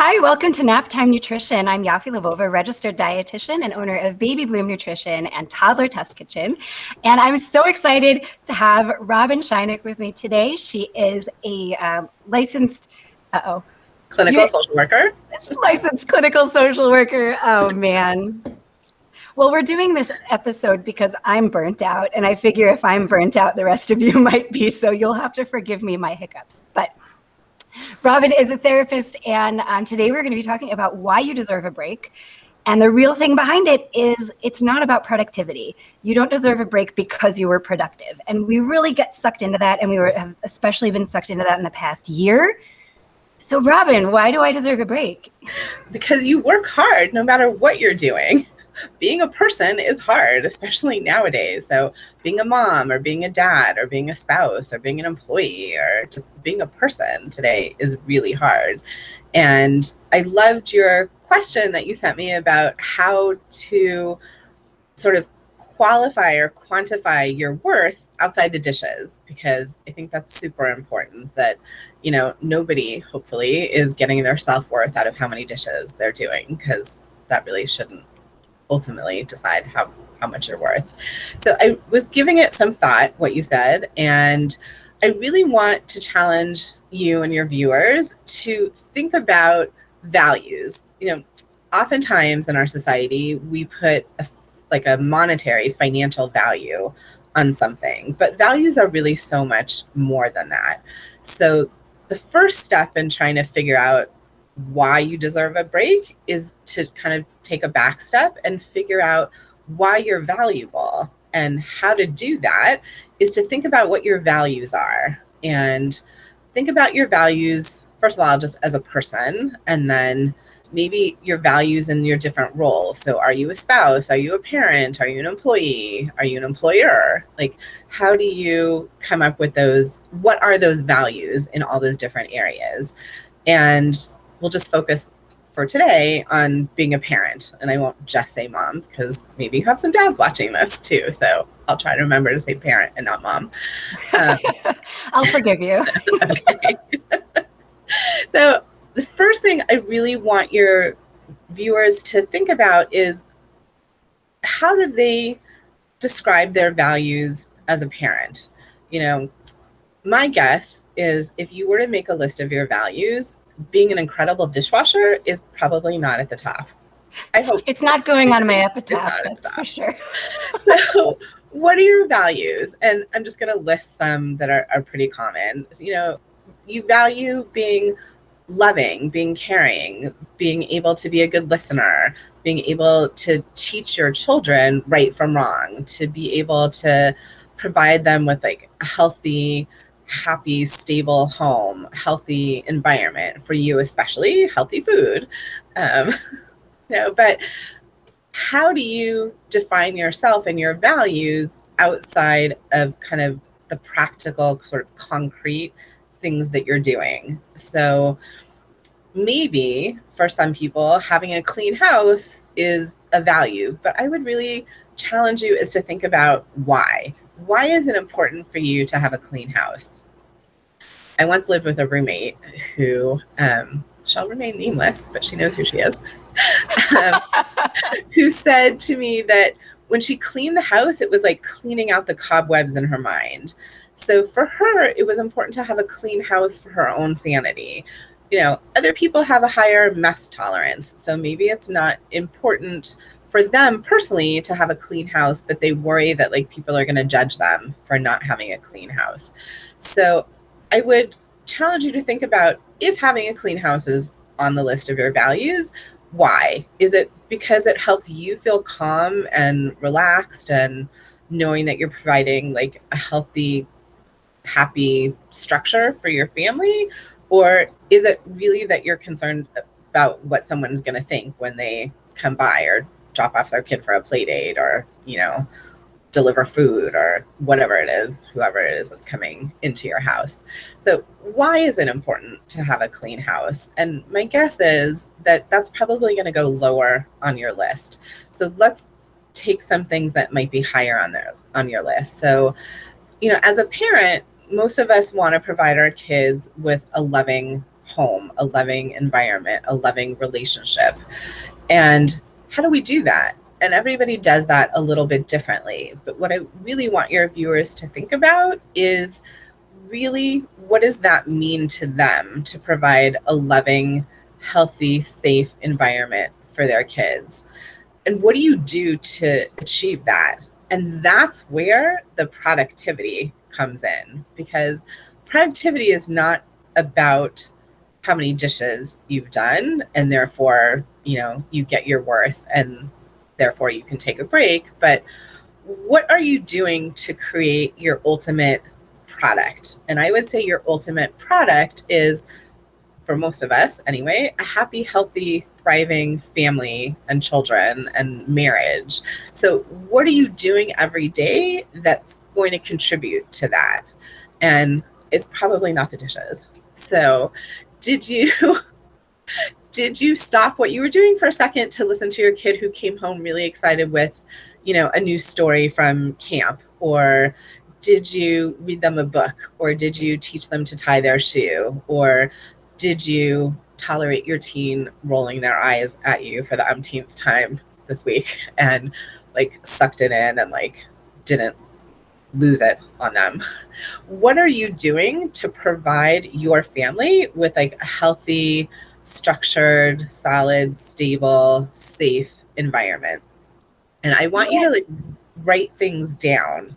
Hi, welcome to Naptime Nutrition. I'm Yaffi Lvova, registered dietitian and owner of Baby Bloom Nutrition and Toddler Test Kitchen. And I'm so excited to have Robyn Sheiniuk with me today. She is a licensed, clinical social worker. Licensed clinical social worker. Oh, man. Well, we're doing this episode because I'm burnt out, and I figure if I'm burnt out, the rest of you might be, so you'll have to forgive me my hiccups. But Robyn is a therapist, and today we're going to be talking about why you deserve a break. And the real thing behind it is it's not about productivity. You don't deserve a break because you were productive. And we really get sucked into that, and have especially been sucked into that in the past year. So Robyn, why do I deserve a break? Because you work hard no matter what you're doing. Being a person is hard, especially nowadays. So being a mom or being a dad or being a spouse or being an employee or just being a person today is really hard. And I loved your question that you sent me about how to sort of qualify or quantify your worth outside the dishes, because I think that's super important that, nobody hopefully is getting their self-worth out of how many dishes they're doing, because that really shouldn't ultimately decide how much you're worth. So I was giving it some thought, what you said, and I really want to challenge you and your viewers to think about values. Oftentimes in our society, we put a monetary financial value on something, but values are really so much more than that. So the first step in trying to figure out why you deserve a break is to kind of take a back step and figure out why you're valuable. And how to do that is to think about what your values are, and think about your values, first of all, just as a person, and then maybe your values in your different roles. So are you a spouse? Are you a parent? Are you an employee? Are you an employer? How do you come up with those? What are those values in all those different areas? And we'll just focus for today on being a parent. And I won't just say moms, because maybe you have some dads watching this too. So I'll try to remember to say parent and not mom. I'll forgive you. Okay. So the first thing I really want your viewers to think about is, how do they describe their values as a parent? My guess is if you were to make a list of your values, being an incredible dishwasher is probably not at the top. I hope it's not going on my epitaph, that's for sure. So what are your values? And I'm just going to list some that are pretty common. You value being loving, being caring, being able to be a good listener, being able to teach your children right from wrong, to be able to provide them with a healthy, happy, stable home, healthy environment, for you especially, healthy food. But how do you define yourself and your values outside of kind of the practical, sort of concrete things that you're doing? So maybe for some people, having a clean house is a value, but I would really challenge you is to think about why. Why is it important for you to have a clean house? I once lived with a roommate who shall remain nameless, but she knows who she is, who said to me that when she cleaned the house, it was like cleaning out the cobwebs in her mind. So for her, it was important to have a clean house for her own sanity. Other people have a higher mess tolerance, so maybe it's not important for them personally to have a clean house, but they worry that people are going to judge them for not having a clean house. So I would challenge you to think about, if having a clean house is on the list of your values, why? Is it because it helps you feel calm and relaxed and knowing that you're providing a healthy, happy structure for your family? Or is it really that you're concerned about what someone's going to think when they come by or drop off their kid for a play date, or, deliver food, or whatever it is, whoever it is that's coming into your house? So why is it important to have a clean house? And my guess is that that's probably going to go lower on your list. So let's take some things that might be higher on your list. So, as a parent, most of us want to provide our kids with a loving home, a loving environment, a loving relationship. And how do we do that? And everybody does that a little bit differently. But what I really want your viewers to think about is really, what does that mean to them to provide a loving, healthy, safe environment for their kids? And what do you do to achieve that? And that's where the productivity comes in, because productivity is not about how many dishes you've done and therefore, you get your worth and therefore you can take a break. But what are you doing to create your ultimate product? And I would say your ultimate product is, for most of us anyway, a happy, healthy, thriving family and children and marriage. So what are you doing every day that's going to contribute to that? And it's probably not the dishes. So did you stop what you were doing for a second to listen to your kid who came home really excited with, a new story from camp? Or did you read them a book? Or did you teach them to tie their shoe? Or did you tolerate your teen rolling their eyes at you for the umpteenth time this week and sucked it in and didn't lose it on them? What are you doing to provide your family with a healthy, structured, solid, stable, safe environment? And I want you to write things down.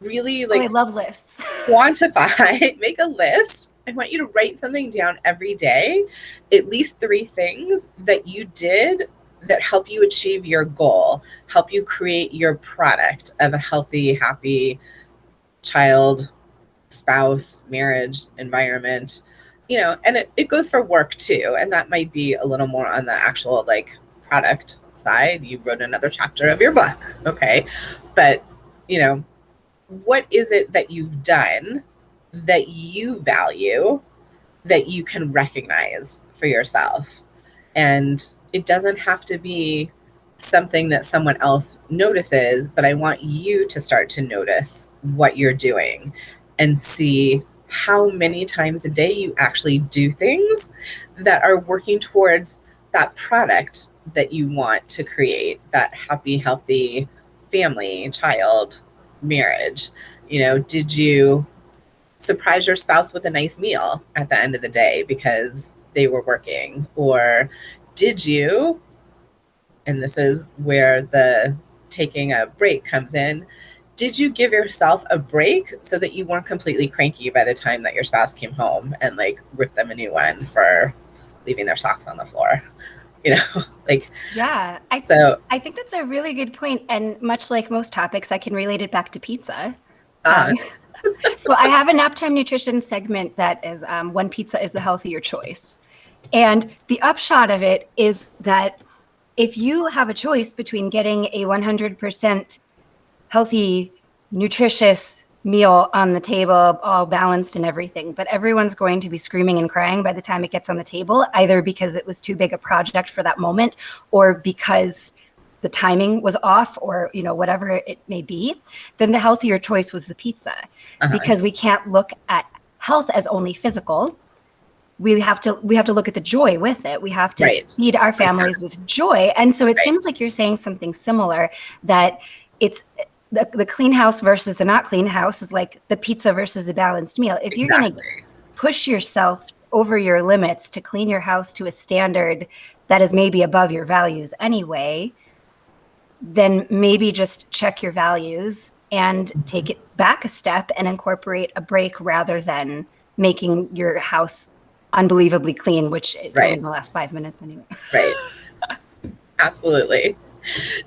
Really I love lists. Quantify, make a list. I want you to write something down every day, at least 3 things that you did that help you achieve your goal, help you create your product of a healthy, happy child, spouse, marriage, environment, and it goes for work too. And that might be a little more on the actual product side. You wrote another chapter of your book. Okay. But, what is it that you've done that you value, that you can recognize for yourself? And it doesn't have to be something that someone else notices, but I want you to start to notice what you're doing and see how many times a day you actually do things that are working towards that product that you want to create, that happy, healthy family, child, marriage. Did you surprise your spouse with a nice meal at the end of the day because they were working? Or did you, and this is where the taking a break comes in, did you give yourself a break so that you weren't completely cranky by the time that your spouse came home and ripped them a new one for leaving their socks on the floor? Yeah, I think that's a really good point. And much like most topics, I can relate it back to pizza. So I have a naptime nutrition segment that is when pizza is the healthier choice. And the upshot of it is that if you have a choice between getting a 100% healthy, nutritious meal on the table, all balanced and everything, but everyone's going to be screaming and crying by the time it gets on the table, either because it was too big a project for that moment or because the timing was off or whatever it may be, then the healthier choice was the pizza. Because we can't look at health as only physical. We have to look at the joy with it. We have to feed our families with joy. And so it seems like you're saying something similar, that it's the clean house versus the not clean house is like the pizza versus the balanced meal. If you're going to push yourself over your limits to clean your house to a standard that is maybe above your values anyway, then maybe just check your values and take it back a step and incorporate a break rather than making your house unbelievably clean, which it's only in the last 5 minutes anyway. Right. Absolutely.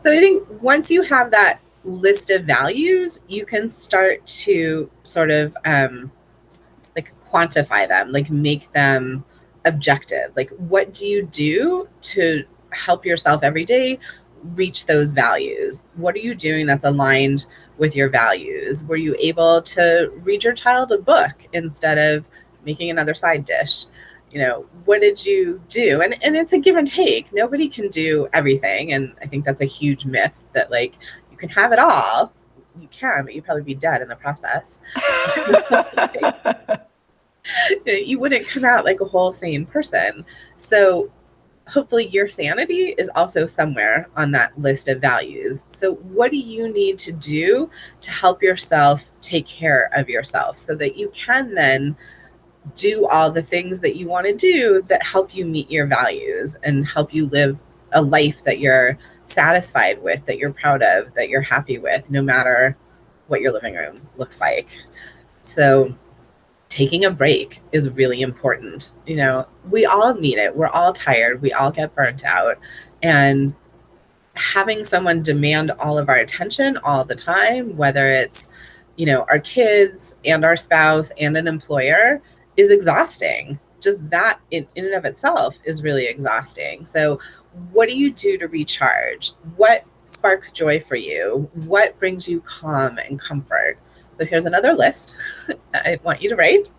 So I think once you have that list of values, you can start to sort of quantify them, make them objective. What do you do to help yourself every day reach those values? What are you doing that's aligned with your values? Were you able to read your child a book instead of making another side dish? What did you do? And it's a give and take. Nobody can do everything. And I think that's a huge myth that you can have it all. You can, but you'd probably be dead in the process. You wouldn't come out like a whole sane person. So hopefully your sanity is also somewhere on that list of values. So what do you need to do to help yourself take care of yourself so that you can then do all the things that you want to do that help you meet your values and help you live a life that you're satisfied with, that you're proud of, that you're happy with, no matter what your living room looks like. So taking a break is really important. You know, we all need it. We're all tired. We all get burnt out. And having someone demand all of our attention all the time, whether it's, you know, our kids and our spouse and an employer, is exhausting. Just that in and of itself is really exhausting. So what do you do to recharge? What sparks joy for you? What brings you calm and comfort? So here's another list I want you to write.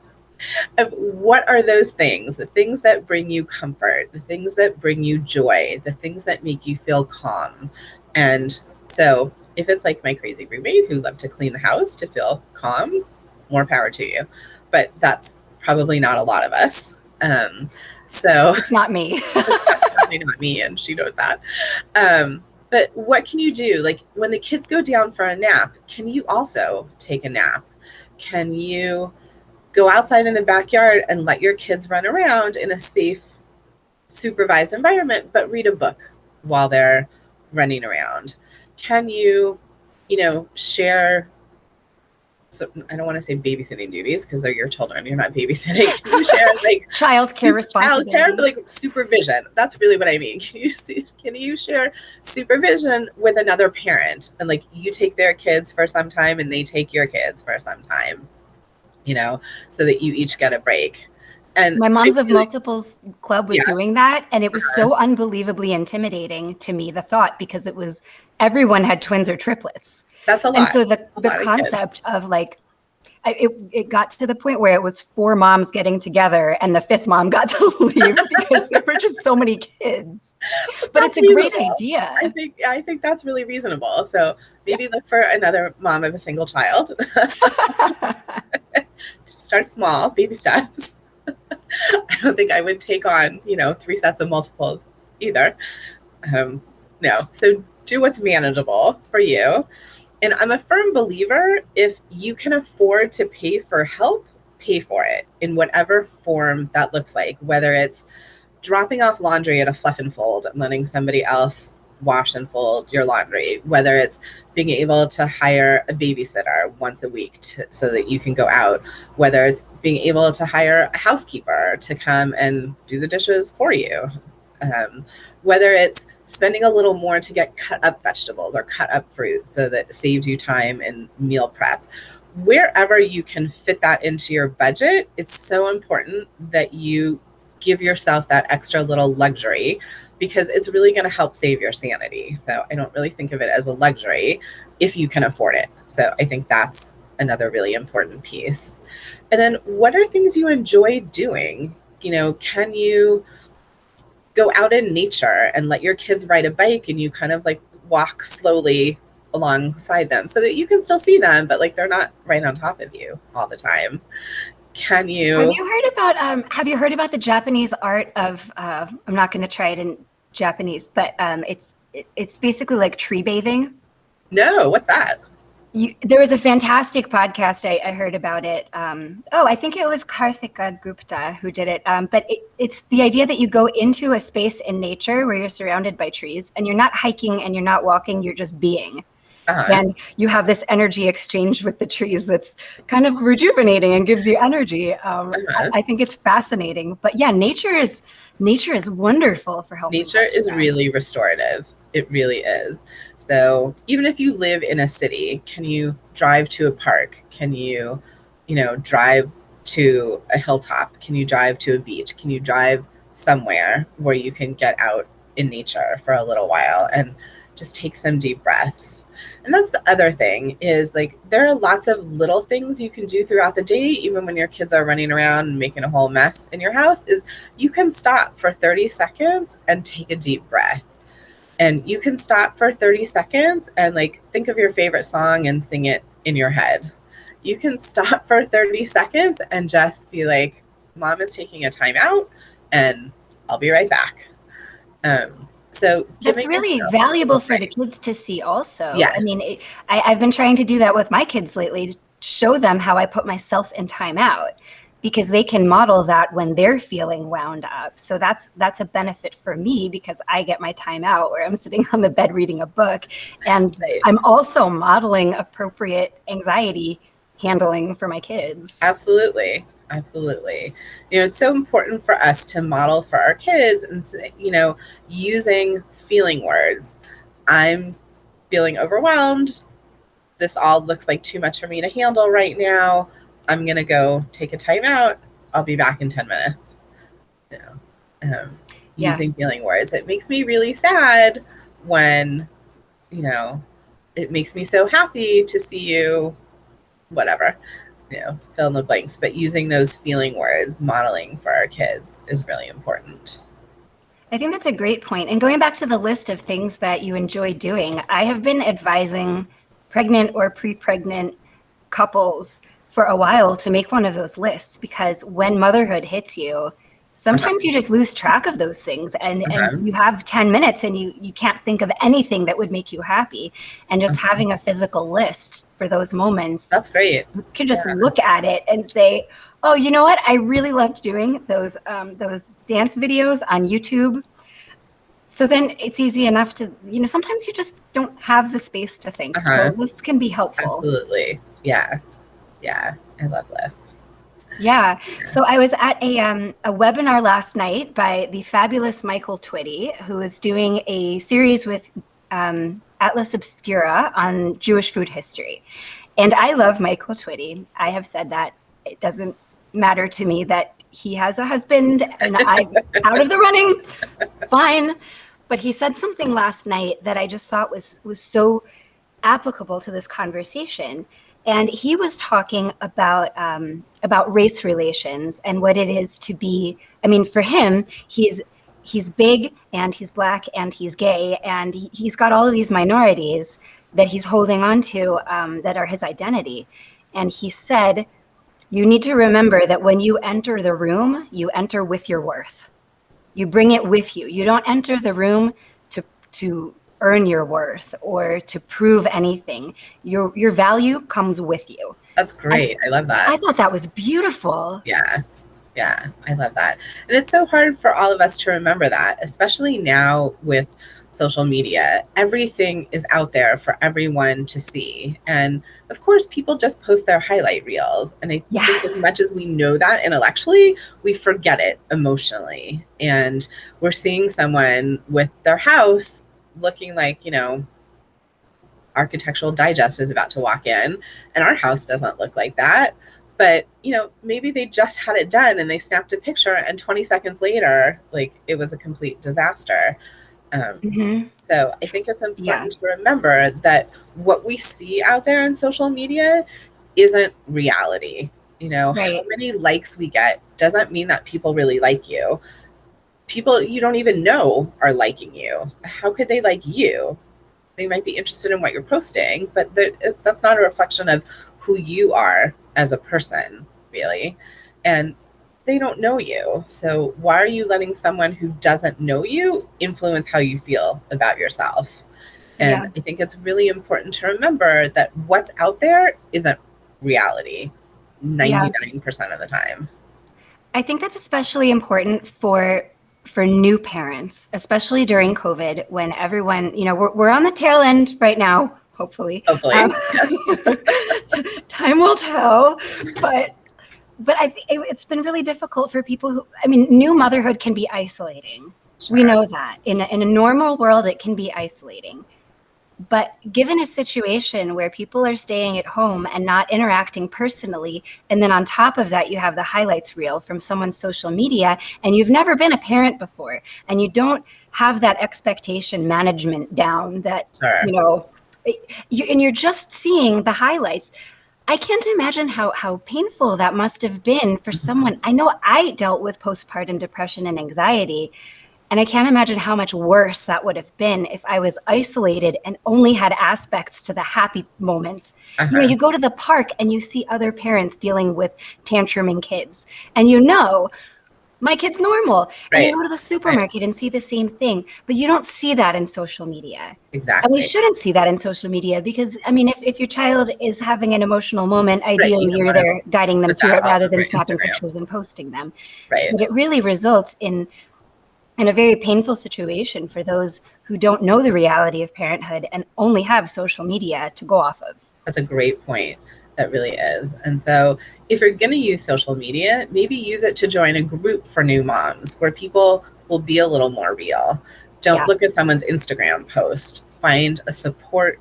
What are those things? The things that bring you comfort, the things that bring you joy, the things that make you feel calm. And so if it's like my crazy roommate who loved to clean the house to feel calm, more power to you. But that's probably not a lot of us. So it's not me. It's not me, and she knows that. But what can you do? Like when the kids go down for a nap, can you also take a nap? Can you go outside in the backyard and let your kids run around in a safe, supervised environment, but read a book while they're running around? Can you, share, so I don't want to say babysitting duties because they're your children. You're not babysitting. Can you share like childcare responsibilities? Childcare, like supervision. That's really what I mean. Can you share supervision with another parent and like you take their kids for some time and they take your kids for some time, so that you each get a break. And my Moms of Multiples club was doing that. And it was so unbelievably intimidating to me, the thought, because it was, everyone had twins or triplets. That's a lot. And so the concept of like, it got to the point where it was 4 moms getting together and the 5th mom got to leave because there were just so many kids. But it's a great idea. I think that's really reasonable. So maybe look for another mom of a single child. Start small, baby steps. I don't think I would take on, 3 sets of multiples either. No. So do what's manageable for you. And I'm a firm believer, if you can afford to pay for help, pay for it in whatever form that looks like, whether it's dropping off laundry at a fluff and fold and letting somebody else wash and fold your laundry, whether it's being able to hire a babysitter once a week so that you can go out, whether it's being able to hire a housekeeper to come and do the dishes for you, whether it's spending a little more to get cut up vegetables or cut up fruit so that it saves you time in meal prep. Wherever you can fit that into your budget, it's so important that you give yourself that extra little luxury because it's really going to help save your sanity. So I don't really think of it as a luxury if you can afford it. So I think that's another really important piece. And then what are things you enjoy doing? Can you go out in nature and let your kids ride a bike and you kind of like walk slowly alongside them so that you can still see them, but like they're not right on top of you all the time? Can you? Have you heard about the Japanese art of? I'm not going to try it in Japanese, but it's basically like tree bathing. No, what's that? There was a fantastic podcast. I heard about it. I think it was Karthika Gupta who did it. But it's the idea that you go into a space in nature where you're surrounded by trees and you're not hiking and you're not walking, you're just being. Uh-huh. And you have this energy exchange with the trees that's kind of rejuvenating and gives you energy. I think it's fascinating. But yeah, nature is wonderful for helping. Nature is really restorative. It really is. So even if you live in a city, can you drive to a park? Can you, drive to a hilltop? Can you drive to a beach? Can you drive somewhere where you can get out in nature for a little while and just take some deep breaths? And that's the other thing is like, there are lots of little things you can do throughout the day, even when your kids are running around and making a whole mess in your house, is you can stop for 30 seconds and take a deep breath. And you can stop for 30 seconds and like think of your favorite song and sing it in your head. you can stop for 30 seconds and just be like, Mom is taking a timeout and I'll be right back. So that's really valuable for the kids to see also. Yes. I mean, I've been trying to do that with my kids lately, to show them how I put myself in timeout, because they can model that when they're feeling wound up. So that's a benefit for me, because I get my time out where I'm sitting on the bed reading a book, and Right. I'm also modeling appropriate anxiety handling for my kids. Absolutely. Absolutely. It's so important for us to model for our kids and, using feeling words. I'm feeling overwhelmed. This all looks like too much for me to handle right now. I'm going to go take a time out. I'll be back in 10 minutes. Using feeling words. It makes me really sad when, it makes me so happy to see you, whatever, fill in the blanks. But using those feeling words, modeling for our kids is really important. I think that's a great point. And going back to the list of things that you enjoy doing, I have been advising pregnant or pre-pregnant couples for a while to make one of those lists, because when motherhood hits you, sometimes you just lose track of those things, and you have 10 minutes and you can't think of anything that would make you happy. And just having a physical list for those moments. That's great. You can just look at it and say, oh, you know what? I really loved doing those dance videos on YouTube. So then it's easy enough to, sometimes you just don't have the space to think. So lists can be helpful. Absolutely. Yeah. Yeah. I love lists. Yeah. So I was at a webinar last night by the fabulous Michael Twitty, who is doing a series with Atlas Obscura on Jewish food history. And I love Michael Twitty. I have said that. It doesn't matter to me that he has a husband and I'm out of the running. Fine. But he said something last night that I just thought was so applicable to this conversation. And he was talking about race relations and what it is to be. I mean, for him, he's big and he's Black and he's gay and he's got all of these minorities that he's holding on to that are his identity. And he said, you need to remember that when you enter the room, you enter with your worth. You bring it with you. You don't enter the room to earn your worth or to prove anything. Your value comes with you. That's great. I love that. I thought that was beautiful. Yeah. Yeah, I love that. And it's so hard for all of us to remember that, especially now with social media. Everything is out there for everyone to see. And of course, people just post their highlight reels. And I think as much as we know that intellectually, we forget it emotionally. And we're seeing someone with their house looking like, Architectural Digest is about to walk in, and our house doesn't look like that. But, maybe they just had it done and they snapped a picture and 20 seconds later, it was a complete disaster. So I think it's important to remember that what we see out there in social media isn't reality. How many likes we get doesn't mean that people really like you. People you don't even know are liking you. How could they like you? They might be interested in what you're posting, but that's not a reflection of who you are as a person, really. And they don't know you. So why are you letting someone who doesn't know you influence how you feel about yourself? And I think it's really important to remember that what's out there isn't reality 99% of the time. I think that's especially important for new parents, especially during COVID, when everyone, we're on the tail end right now, hopefully. Yes. Time will tell, but I think it's been really difficult for people who, new motherhood can be isolating. Sure. We know that in a normal world, it can be isolating. But given a situation where people are staying at home and not interacting personally, and then on top of that, you have the highlights reel from someone's social media, and you've never been a parent before, and you don't have that expectation management down that, and you're just seeing the highlights. I can't imagine how painful that must have been for someone. I know I dealt with postpartum depression and anxiety, And I can't imagine how much worse that would have been if I was isolated and only had aspects to the happy moments. You know, you go to the park and you see other parents dealing with tantruming kids, and you know, my kid's normal. And you go to the supermarket and see the same thing, but you don't see that in social media. Exactly. And we shouldn't see that in social media because, I mean, if your child is having an emotional moment, ideally you're there guiding them through it rather than snapping pictures and posting them. Right. But it really results in a very painful situation for those who don't know the reality of parenthood and only have social media to go off of. That's a great point. That really is. And so if you're going to use social media, maybe use it to join a group for new moms where people will be a little more real. Don't look at someone's Instagram post. Find a support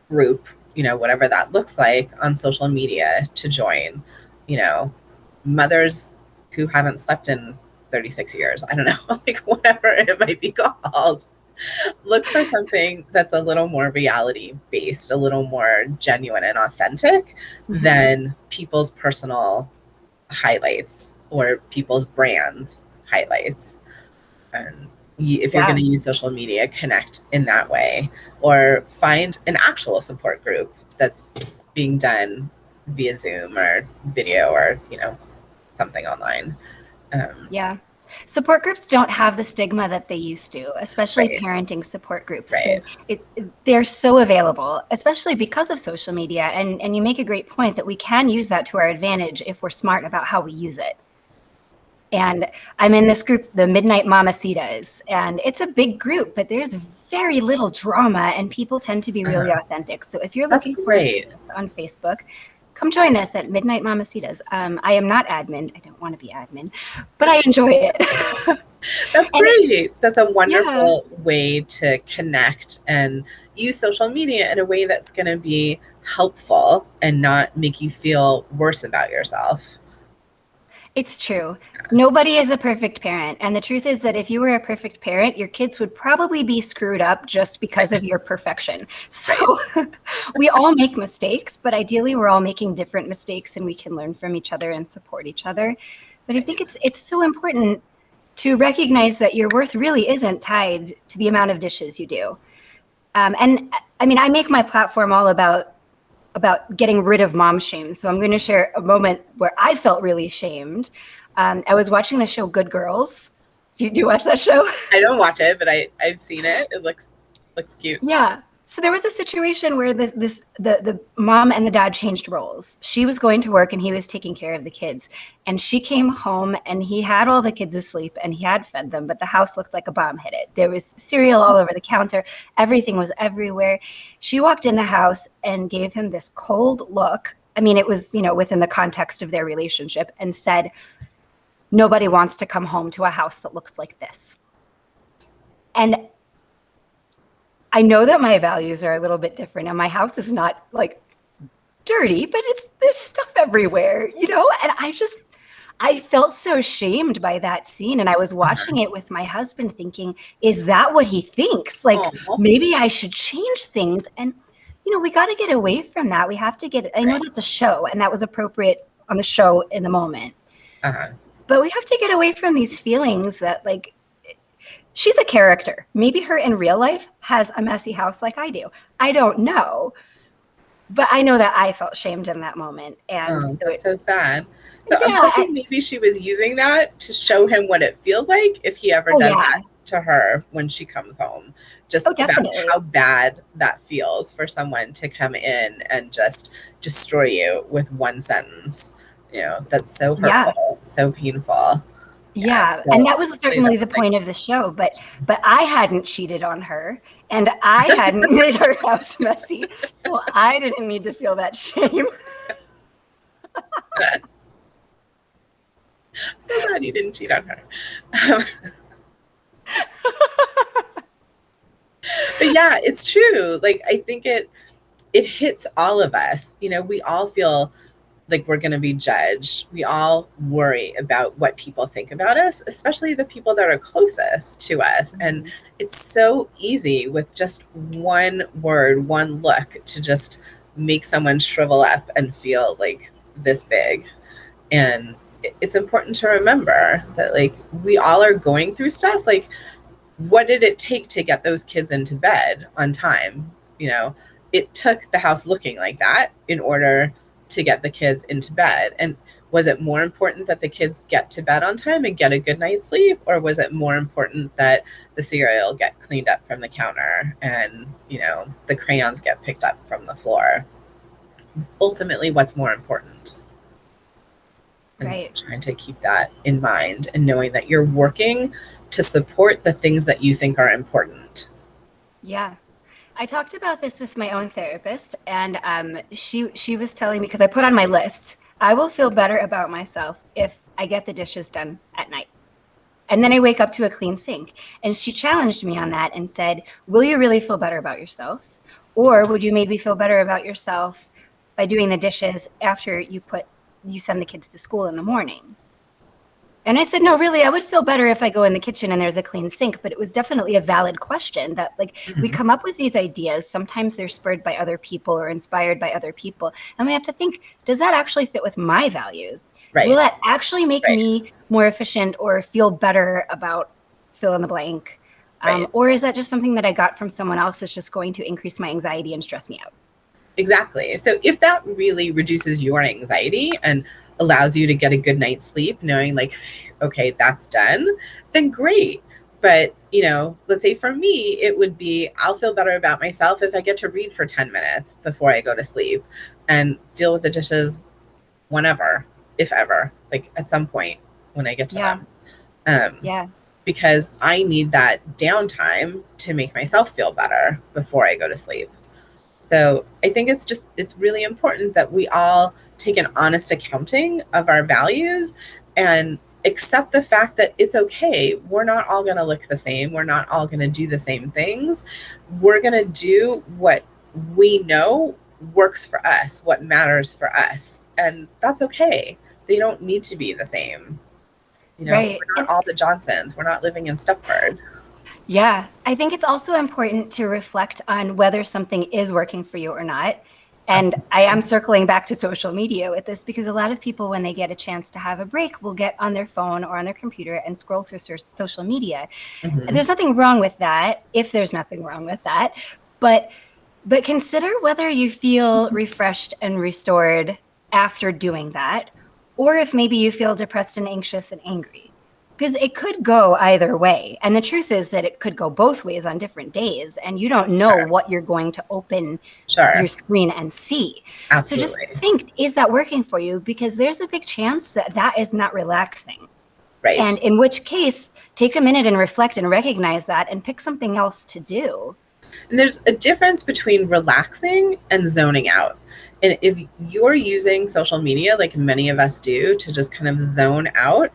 group, you know, whatever that looks like on social media to join, you know, mothers who haven't slept in 36 years. I don't know, like whatever it might be called. Look for something that's a little more reality based, a little more genuine and authentic than people's personal highlights or people's brands highlights. And if you're going to use social media, connect in that way, or find an actual support group that's being done via Zoom or video or, you know, something online. Support groups don't have the stigma that they used to, especially parenting support groups. So they're so available, especially because of social media. And you make a great point that we can use that to our advantage if we're smart about how we use it. And I'm in this group, the Midnight Mamacitas, and it's a big group, but there's very little drama and people tend to be really authentic. So if you're looking for us on Facebook, come join us at Midnight Mamacitas. I am not admin. I don't want to be admin, but I enjoy it. That's great. That's a wonderful way to connect and use social media in a way that's going to be helpful and not make you feel worse about yourself. It's true. Nobody is a perfect parent. And the truth is that if you were a perfect parent, your kids would probably be screwed up just because of your perfection. So we all make mistakes, but ideally we're all making different mistakes and we can learn from each other and support each other. But I think it's so important to recognize that your worth really isn't tied to the amount of dishes you do. And I mean, I make my platform all about getting rid of mom shame. So I'm going to share a moment where I felt really shamed. I was watching the show Good Girls. Do you watch that show? I don't watch it, but I've seen it. It looks cute. Yeah. So there was a situation where the mom and the dad changed roles. She was going to work and he was taking care of the kids. And she came home and he had all the kids asleep and he had fed them, but the house looked like a bomb hit it. There was cereal all over the counter. Everything was everywhere. She walked in the house and gave him this cold look. I mean, it was, you know, within the context of their relationship, and said, "Nobody wants to come home to a house that looks like this." And I know that my values are a little bit different and my house is not like dirty, but there's stuff everywhere, you know? And I felt so shamed by that scene. And I was watching it with my husband thinking, is that what he thinks? Like, maybe I should change things. And, you know, we got to get away from that. We have to I know that's a show and that was appropriate on the show in the moment. But we have to get away from these feelings that, like, she's a character. Maybe her in real life has a messy house like I do. I don't know. But I know that I felt shamed in that moment. And that's so sad. So I'm hoping maybe she was using that to show him what it feels like if he ever does that to her when she comes home. Just about how bad that feels for someone to come in and just destroy you with one sentence. You know, that's so hurtful, so painful. Yeah, so and that was certainly the point of the show, but I hadn't cheated on her and I hadn't made her house messy, so I didn't need to feel that shame. So glad you didn't cheat on her. But yeah, it's true. Like, I think it hits all of us. You know, we all feel like we're going to be judged. We all worry about what people think about us, especially the people that are closest to us. And it's so easy with just one word, one look to just make someone shrivel up and feel like this big. And it's important to remember that, like, we all are going through stuff. Like, what did it take to get those kids into bed on time? You know, it took the house looking like that in order to get the kids into bed. And was it more important that the kids get to bed on time and get a good night's sleep? Or was it more important that the cereal get cleaned up from the counter and, you know, the crayons get picked up from the floor? Ultimately, what's more important? And right. trying to keep that in mind and knowing that you're working to support the things that you think are important. Yeah. I talked about this with my own therapist, and she was telling me, because I put on my list, I will feel better about myself if I get the dishes done at night. And then I wake up to a clean sink. And she challenged me on that and said, will you really feel better about yourself? Or would you maybe feel better about yourself by doing the dishes after you send the kids to school in the morning? And I said, no, really, I would feel better if I go in the kitchen and there's a clean sink. But it was definitely a valid question that, like, we come up with these ideas. Sometimes they're spurred by other people or inspired by other people. And we have to think, does that actually fit with my values? Right. Will that actually make me more efficient or feel better about fill in the blank? Or is that just something that I got from someone else that's just going to increase my anxiety and stress me out? Exactly. So if that really reduces your anxiety and allows you to get a good night's sleep, knowing like, okay, that's done, then great. But, you know, let's say for me, it would be, I'll feel better about myself if I get to read for 10 minutes before I go to sleep and deal with the dishes whenever, if ever, like at some point when I get to them. Because I need that downtime to make myself feel better before I go to sleep. So I think it's really important that we all take an honest accounting of our values and accept the fact that it's okay. We're not all going to look the same. We're not all going to do the same things. We're going to do what we know works for us, what matters for us. And that's okay. They don't need to be the same. You know, we're not all the Johnsons. We're not living in Stepford. Yeah, I think it's also important to reflect on whether something is working for you or not. And I am circling back to social media with this because a lot of people, when they get a chance to have a break, will get on their phone or on their computer and scroll through social media. And there's nothing wrong with that, if there's nothing wrong with that. But consider whether you feel refreshed and restored after doing that, or if maybe you feel depressed and anxious and angry. Because it could go either way. And the truth is that it could go both ways on different days. And you don't know what you're going to open your screen and see. Absolutely. So just think, is that working for you? Because there's a big chance that that is not relaxing. Right. And in which case, take a minute and reflect and recognize that and pick something else to do. And there's a difference between relaxing and zoning out. And if you're using social media, like many of us do, to just kind of zone out,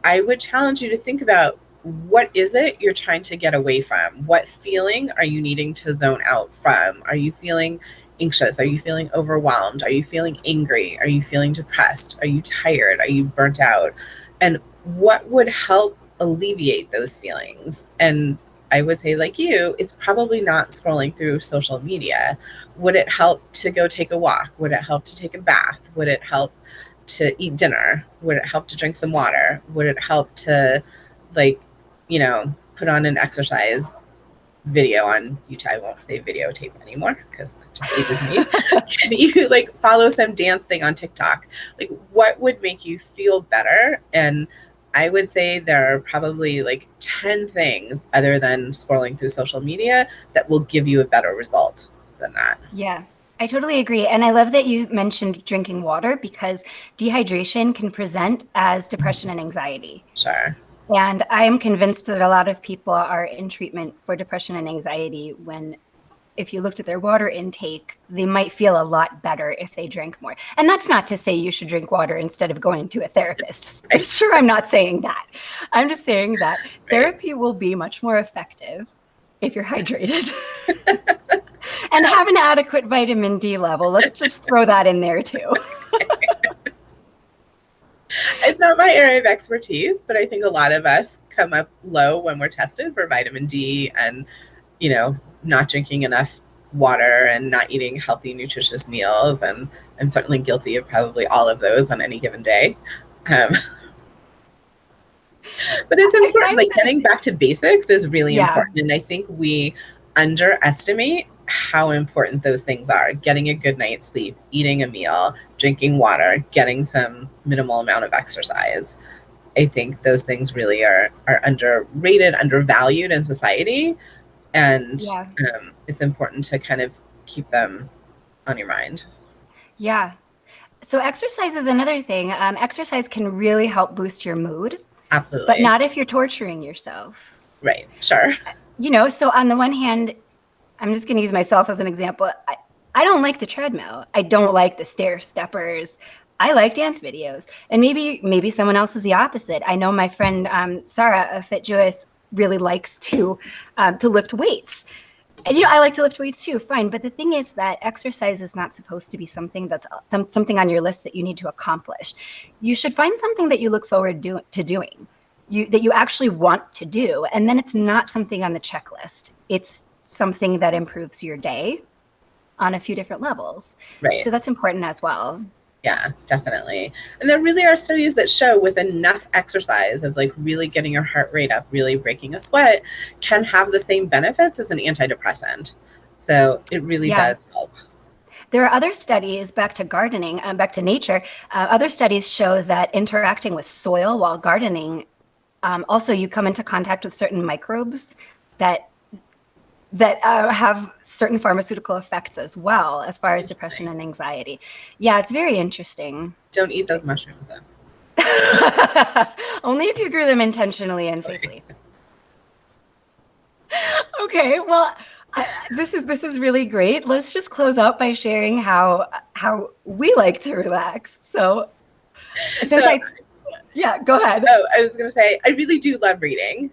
I would challenge you to think about, what is it you're trying to get away from? What feeling are you needing to zone out from? Are you feeling anxious? Are you feeling overwhelmed? Are you feeling angry? Are you feeling depressed? Are you tired? Are you burnt out? And what would help alleviate those feelings? And I would say, like you, it's probably not scrolling through social media. Would it help to go take a walk? Would it help to take a bath? Would it help to eat dinner? Would it help to drink some water? Would it help to, like, you know, put on an exercise video on YouTube? I won't say videotape anymore because that just ages me. Can you like follow some dance thing on TikTok? Like, what would make you feel better? And I would say there are probably like 10 things other than scrolling through social media that will give you a better result than that. Yeah. I totally agree. And I love that you mentioned drinking water, because dehydration can present as depression and anxiety. Sure. And I am convinced that a lot of people are in treatment for depression and anxiety when, if you looked at their water intake, they might feel a lot better if they drank more. And that's not to say you should drink water instead of going to a therapist. I'm sure I'm not saying that. I'm just saying that therapy will be much more effective if you're hydrated. And have an adequate vitamin D level. Let's just throw that in there too. It's not my area of expertise, but I think a lot of us come up low when we're tested for vitamin D and, you know, not drinking enough water and not eating healthy, nutritious meals. And I'm certainly guilty of probably all of those on any given day. But it's I important, find like that getting back to basics is really Yeah. important. And I think we underestimate how important those things are. Getting a good night's sleep, eating a meal, drinking water, getting some minimal amount of exercise. I think those things really are underrated, undervalued in society. And Yeah. it's important to kind of keep them on your mind. Yeah. So exercise is another thing. Exercise can really help boost your mood, but Absolutely. not if you're torturing yourself. Right. Sure. So on the one hand, I'm just going to use myself as an example. I don't like the treadmill. I don't like the stair steppers. I like dance videos. And maybe someone else is the opposite. I know my friend Sarah, a fit Jewess, really likes to lift weights. And I like to lift weights too, fine. But the thing is that exercise is not supposed to be something that's something on your list that you need to accomplish. You should find something that you look forward to doing, that you actually want to do. And then it's not something on the checklist. It's something that improves your day on a few different levels. Right. So that's important as well. Yeah, definitely. And there really are studies that show with enough exercise of like really getting your heart rate up, really breaking a sweat, can have the same benefits as an antidepressant. So it really does help. There are other studies, back to gardening, back to nature, other studies show that interacting with soil while gardening, also you come into contact with certain microbes that have certain pharmaceutical effects as well, as far as depression and anxiety. Yeah, it's very interesting. Don't eat those mushrooms though. Only if you grew them intentionally and safely. Okay, well, this is really great. Let's just close out by sharing how we like to relax. So go ahead. Oh, I was going to say, I really do love reading.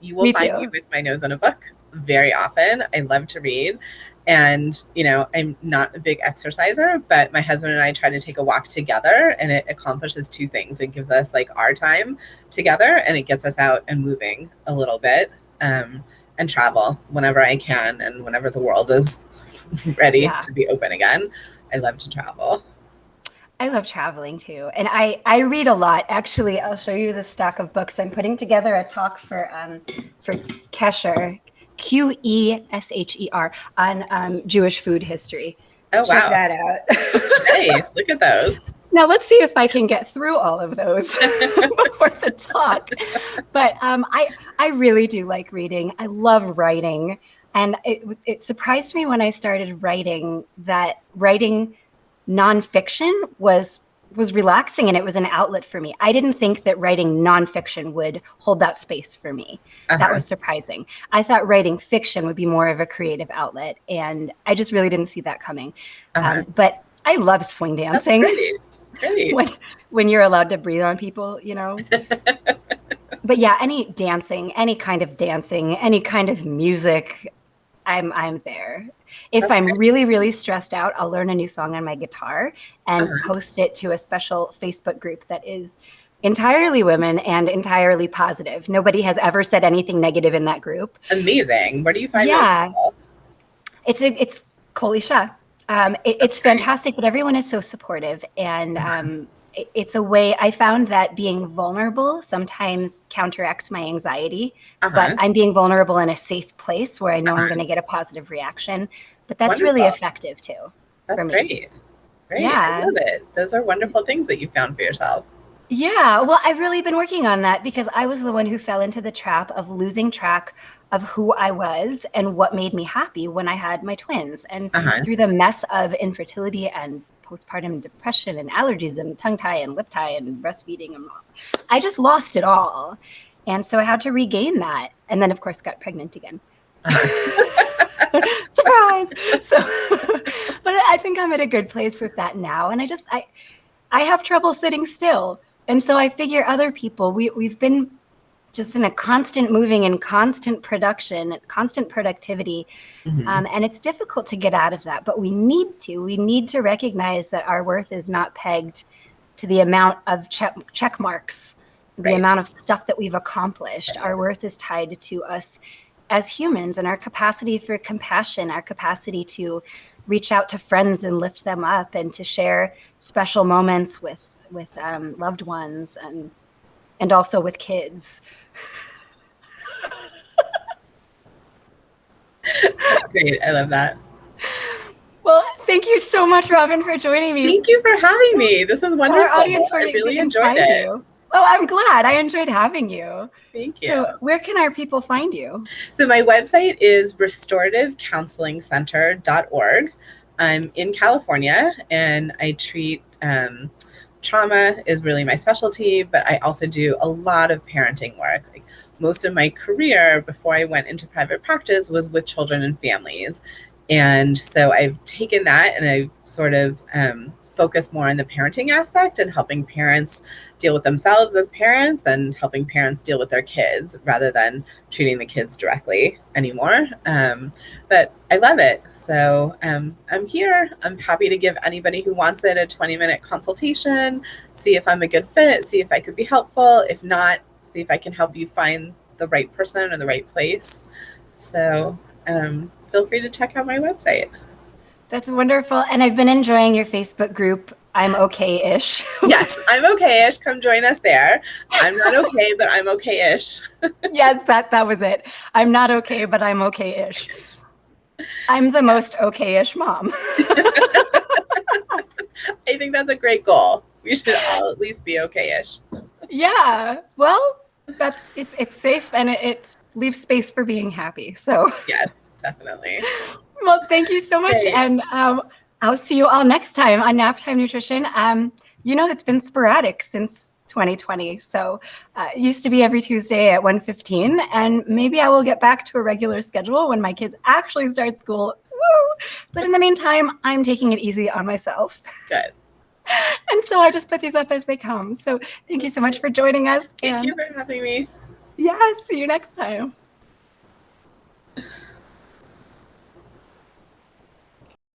You will find me with my nose in a book very often. I love to read. And, I'm not a big exerciser, but my husband and I try to take a walk together, and it accomplishes two things. It gives us like our time together, and it gets us out and moving a little bit, and travel whenever I can. And whenever the world is ready to be open again, I love to travel. I love traveling too. And I read a lot. Actually, I'll show you the stack of books. I'm putting together a talk for Kesher, Qesher, on Jewish food history. Oh, Check wow. that out. Nice. Look at those. Now let's see if I can get through all of those before the talk. But I really do like reading. I love writing. And it surprised me when I started writing that writing nonfiction was relaxing, and it was an outlet for me. I didn't think that writing nonfiction would hold that space for me. That was surprising. I thought writing fiction would be more of a creative outlet, and I just really didn't see that coming. But I love swing dancing. That's great. When you're allowed to breathe on people, But yeah, any kind of dancing, any kind of music, I'm there. If I'm really, really stressed out, I'll learn a new song on my guitar and post it to a special Facebook group that is entirely women and entirely positive. Nobody has ever said anything negative in that group. Amazing. Where do you find that? It's Kol Isha. It's fantastic, but everyone is so supportive. And it's a way, I found that being vulnerable sometimes counteracts my anxiety, but I'm being vulnerable in a safe place where I know I'm going to get a positive reaction. But that's really effective too. That's great. Great. Yeah. I love it. Those are wonderful things that you found for yourself. Yeah. Well, I've really been working on that because I was the one who fell into the trap of losing track of who I was and what made me happy when I had my twins. And through the mess of infertility and postpartum depression and allergies and tongue tie and lip tie and breastfeeding, and I just lost it all. And so I had to regain that. And then, of course, got pregnant again. Surprise. So, but I think I'm at a good place with that now. And I have trouble sitting still. And so I figure other people, we've been just in a constant moving and constant production, constant productivity. And it's difficult to get out of that, but we need to recognize that our worth is not pegged to the amount of check marks, the amount of stuff that we've accomplished. Our worth is tied to us as humans and our capacity for compassion, our capacity to reach out to friends and lift them up and to share special moments with loved ones and also with kids. That's great. I love that. Well, thank you so much, Robyn, for joining me. Thank you for having me. This is wonderful. Our audience, I really enjoyed find it. you. Oh, I'm glad. I enjoyed having you. Thank you. So where can our people find you? So my website is restorativecounselingscenter.org. I'm in California, and I treat trauma is really my specialty, but I also do a lot of parenting work. Like most of my career before I went into private practice was with children and families. And so I've taken that and I've sort of focused more on the parenting aspect and helping parents deal with themselves as parents and helping parents deal with their kids rather than treating the kids directly anymore. But I love it. So I'm here. I'm happy to give anybody who wants it a 20-minute consultation, see if I'm a good fit, see if I could be helpful. If not, see if I can help you find the right person or the right place. So feel free to check out my website. That's wonderful. And I've been enjoying your Facebook group, I'm Okay-ish. Yes, I'm okay-ish. Come join us there. I'm not okay, but I'm okay-ish. Yes, that was it. I'm not okay, but I'm okay-ish. I'm the most okay-ish mom. I think that's a great goal. We should all at least be okay-ish. Yeah. Well, it's safe and it leaves space for being happy. So yes, definitely. Well, thank you so much. Great. And I'll see you all next time on Naptime Nutrition. It's been sporadic since 2020. So it used to be every Tuesday at 1:15, and maybe I will get back to a regular schedule when my kids actually start school. Woo! But in the meantime, I'm taking it easy on myself. Good. And so I just put these up as they come. So thank you so much for joining us. Thank you for having me. Yeah, see you next time.